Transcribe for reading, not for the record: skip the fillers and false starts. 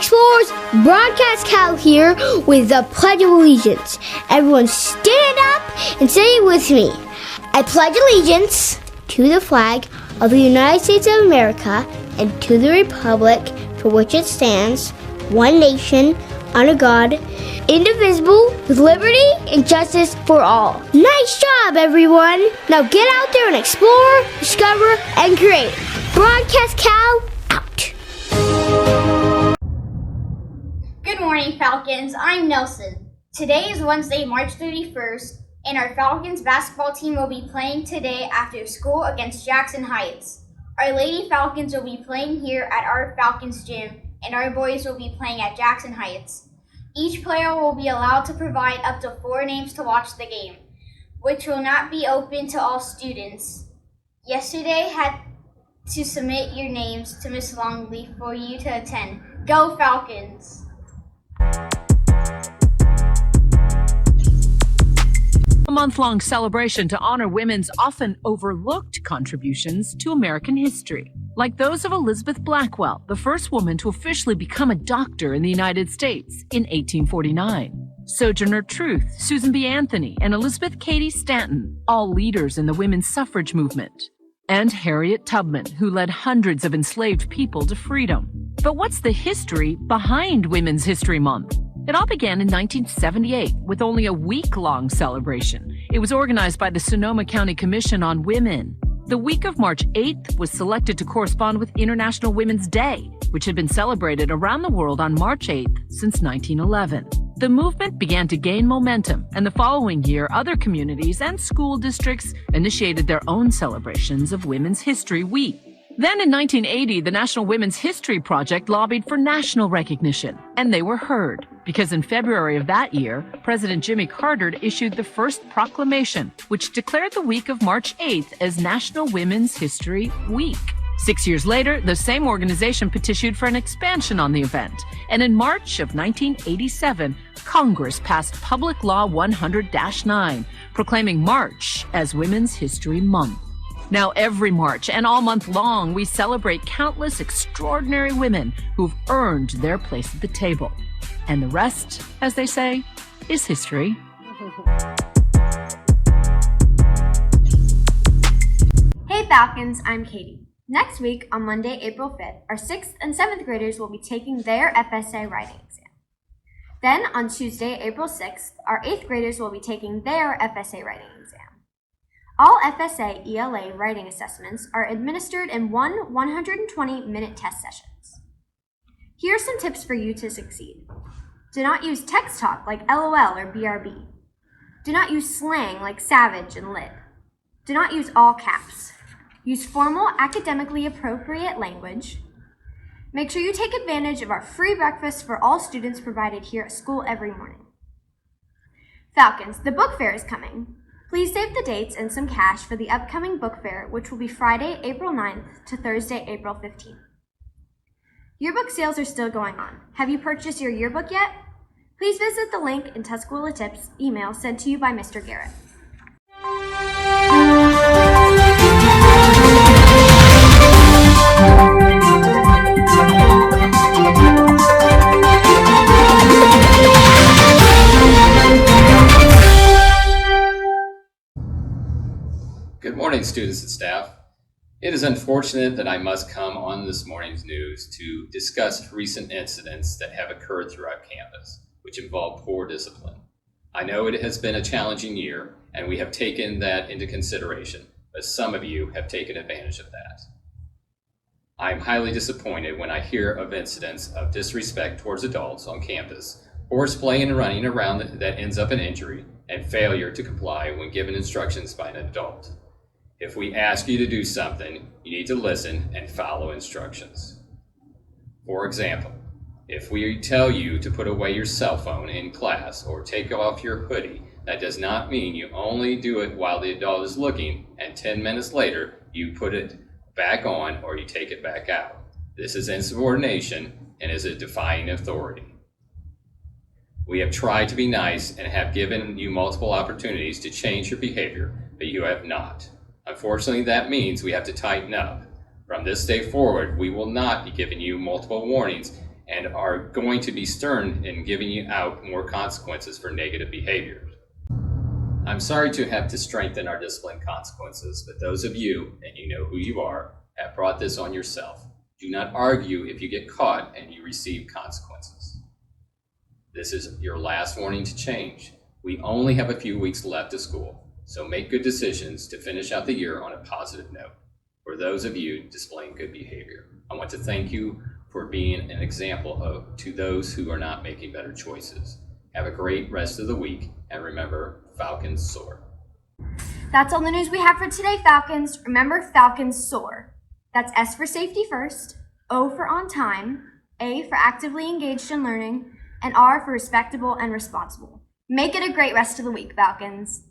Explorers, Broadcast Cal here with the Pledge of Allegiance. Everyone stand up and say it with me. I pledge allegiance to the flag of the United States of America and to the republic for which it stands, one nation, under God, indivisible, with liberty and justice for all. Nice job, everyone! Now get out there and explore, discover, and create. Broadcast Cal, out! Good morning, Falcons. I'm Nelson. Today is Wednesday, March 31st, and our Falcons basketball team will be playing today after school against Jackson Heights. Our Lady Falcons will be playing here at our Falcons gym, and our boys will be playing at Jackson Heights. Each player will be allowed to provide up to 4 names to watch the game, which will not be open to all students. Yesterday had to submit your names to Miss Longley for you to attend. Go Falcons! A month-long celebration to honor women's often overlooked contributions to American history, like those of Elizabeth Blackwell, the first woman to officially become a doctor in the United States in 1849. Sojourner Truth, Susan B. Anthony, and Elizabeth Cady Stanton, all leaders in the women's suffrage movement. And Harriet Tubman, who led hundreds of enslaved people to freedom. But what's the history behind Women's History Month? It all began in 1978 with only a week-long celebration. It was organized by the Sonoma County Commission on Women. The week of March 8th was selected to correspond with International Women's Day, which had been celebrated around the world on March 8th since 1911. The movement began to gain momentum, and the following year, other communities and school districts initiated their own celebrations of Women's History Week. Then in 1980, the National Women's History Project lobbied for national recognition, and they were heard, because in February of that year, President Jimmy Carter issued the first proclamation, which declared the week of March 8th as National Women's History Week. 6 years later, the same organization petitioned for an expansion on the event, and in March of 1987, Congress passed Public Law 100-9, proclaiming March as Women's History Month. Now every March and all month long, we celebrate countless extraordinary women who've earned their place at the table. And the rest, as they say, is history. Hey Falcons, I'm Katie. Next week, on Monday, April 5th, our 6th and 7th graders will be taking their FSA writing exam. Then, on Tuesday, April 6th, our 8th graders will be taking their FSA writing exam. All FSA ELA writing assessments are administered in 120-minute test sessions. Here are some tips for you to succeed. Do not use text talk like LOL or BRB. Do not use slang like savage and lit. Do not use all caps. Use formal, academically appropriate language. Make sure you take advantage of our free breakfast for all students provided here at school every morning. Falcons, the book fair is coming. Please save the dates and some cash for the upcoming book fair, which will be Friday, April 9th to Thursday, April 15th. Yearbook sales are still going on. Have you purchased your yearbook yet? Please visit the link in Tuscola Tips email sent to you by Mr. Garrett. Good morning, students and staff. It is unfortunate that I must come on this morning's news to discuss recent incidents that have occurred throughout campus, which involve poor discipline. I know it has been a challenging year, and we have taken that into consideration, but some of you have taken advantage of that. I am highly disappointed when I hear of incidents of disrespect towards adults on campus, horseplay and running around that ends up in injury, and failure to comply when given instructions by an adult. If we ask you to do something, you need to listen and follow instructions. For example, if we tell you to put away your cell phone in class or take off your hoodie, that does not mean you only do it while the adult is looking and 10 minutes later you put it back on or you take it back out. This is insubordination and is a defying authority. We have tried to be nice and have given you multiple opportunities to change your behavior, but you have not. Unfortunately, that means we have to tighten up. From this day forward, we will not be giving you multiple warnings and are going to be stern in giving you out more consequences for negative behavior. I'm sorry to have to strengthen our discipline consequences, but those of you, and you know who you are, have brought this on yourself. Do not argue if you get caught and you receive consequences. This is your last warning to change. We only have a few weeks left of school, so make good decisions to finish out the year on a positive note. For those of you displaying good behavior, I want to thank you for being an example to those who are not making better choices. Have a great rest of the week, and remember, Falcons soar. That's all the news we have for today, Falcons. Remember, Falcons soar. That's S for safety first, O for on time, A for actively engaged in learning, and R for respectable and responsible. Make it a great rest of the week, Falcons.